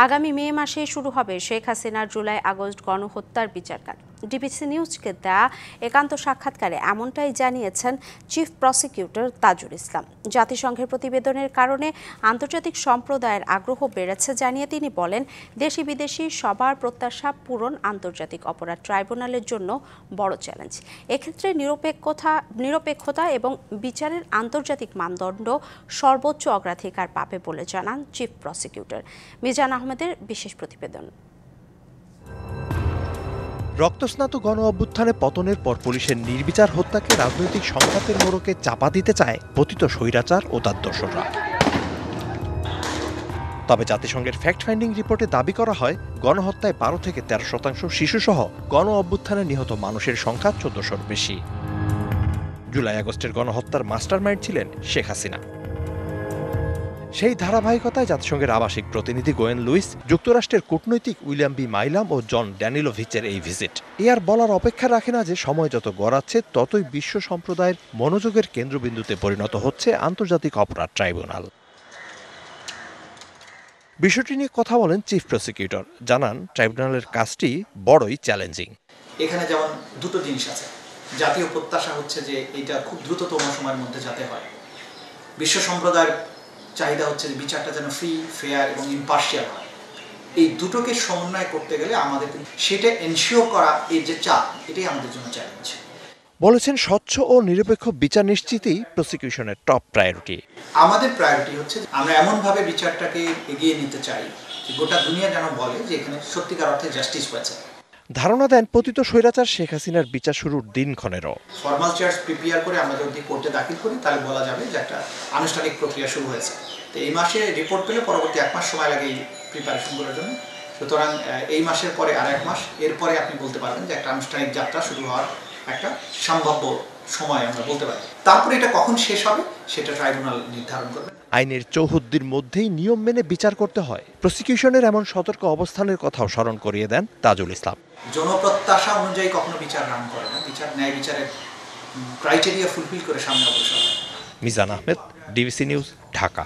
আগামী মে মাসে শুরু হবে শেখ হাসিনার জুলাই আগস্ট গণহত্যার বিচারকাল। ডিবিসি নিউজকে দেয়া একান্ত সাক্ষাৎকারে এমনটাই জানিয়েছেন চিফ প্রসিকিউটর তাজুল ইসলাম। জাতিসংঘের প্রতিবেদনের কারণে আন্তর্জাতিক সম্প্রদায়ের আগ্রহ বেড়েছে জানিয়ে তিনি বলেন, দেশি বিদেশি সবার প্রত্যাশা পূরণ আন্তর্জাতিক অপরাধ ট্রাইব্যুনালের জন্য বড় চ্যালেঞ্জ। এক্ষেত্রে নিরপেক্ষতা এবং বিচারের আন্তর্জাতিক মানদণ্ড সর্বোচ্চ অগ্রাধিকার পাবে বলে জানান চিফ প্রসিকিউটর। মিজান আহমেদের বিশেষ প্রতিবেদন। রক্তস্নাত গণ অভ্যুত্থানে পতনের পর পুলিশের নির্বিচার হত্যাকে রাজনৈতিক সংঘাতের মোড়কে চাপা দিতে চায় পতিত স্বৈরাচার ও তার দোসররা। তবে জাতিসংঘের ফ্যাক্ট ফাইন্ডিং রিপোর্টে দাবি করা হয়, গণহত্যায় ১২ থেকে ১৩% শিশুসহ গণ অভ্যুত্থানে নিহত মানুষের সংখ্যা ১৪০০-র বেশি। জুলাই আগস্টের গণহত্যার মাস্টারমাইন্ড ছিলেন শেখ হাসিনা। সেই ধারাবাহিকতায় জাতিসংঘের আবাসিক প্রতিনিধি গোয়েন লুইস, যুক্তরাষ্ট্রের কূটনৈতিক উইলিয়াম বি মাইলাম ও জন ড্যানিলোভিচের এই ভিজিট এ আর বলার অপেক্ষা রাখে না যে সময় যত গড়াচ্ছে ততই বিশ্ব সম্প্রদায়ের মনোযোগের কেন্দ্রবিন্দুতে পরিণত হচ্ছে আন্তর্জাতিক অপরাধ ট্রাইব্যুনাল। বিষয়টি নিয়ে কথা বলেন চিফ প্রসিকিউটর, জানান ট্রাইব্যুনালের কাজটি বড়ই চ্যালেঞ্জিং। এখানে যেমন দুটো জিনিস আছে। জাতীয় প্রত্যাশা হচ্ছে যে এটা খুব দ্রুততম সময়ের মধ্যে যাতে হয়। বিশ্ব সম্প্রদায়ের চাহিদা হচ্ছে যে বিচারটা যেন ফ্রি, ফেয়ার এবং ইম্পার্শিয়াল হয়। এই দুটোকে সমন্বয় করতে গেলে আমাদের সেটা এনশিওর করা, এই যে চাপ, এটাই আমাদের জন্য চ্যালেঞ্জ। বলেছেন, স্বচ্ছ ও নিরপেক্ষ বিচার নিশ্চিতই প্রসিকিউশনের টপ প্রায়োরিটি। আমাদের প্রায়োরিটি হচ্ছে আমরা এমনভাবে বিচারটাকে এগিয়ে নিতে চাই যে গোটা দুনিয়া যেন বলে যে এখানে সত্যিকার অর্থে জাস্টিস হয়েছে। ধারণা দেন, পতিত স্বৈরাচার শেখ হাসিনার বিচার শুরুর দিনক্ষণেরও ফরমাল চার্জ প্রিপেয়ার করে আমরা যদি কোর্টে দাখিল করি তাহলে বলা যাবে যে একটা আনুষ্ঠানিক প্রক্রিয়া শুরু হয়েছে। তো এই মাসে রিপোর্ট পেলে পরবর্তী 1 মাস সময় লাগে এই প্রিপারেশনগুলোর জন্য। সুতরাং এই মাসের পরে আর 1 মাস, এরপরে আপনি বলতে পারবেন যে একটা আনুষ্ঠানিক যাত্রা শুরু হওয়ার একটা সম্ভাব্য সময় আমরা বলতে পারি। তারপরে এটা কখন শেষ হবে সেটা ট্রাইব্যুনাল নির্ধারণ করবে। আইনের চৌহদ্দির মধ্যেই নিয়ম মেনে বিচার করতে হয়। প্রসিকিউশনের এমন সতর্ক অবস্থানের কথাও স্মরণ করিয়ে দেন তাজুল ইসলাম। জনপ্রত্যাশা অনুযায়ী কখনো বিচার রান করে না, ন্যায় বিচারের ক্রাইটেরিয়া ফুলফিল করে সামনে অগ্রসর হয়। Mizan Ahmed, DBC news, Dhaka.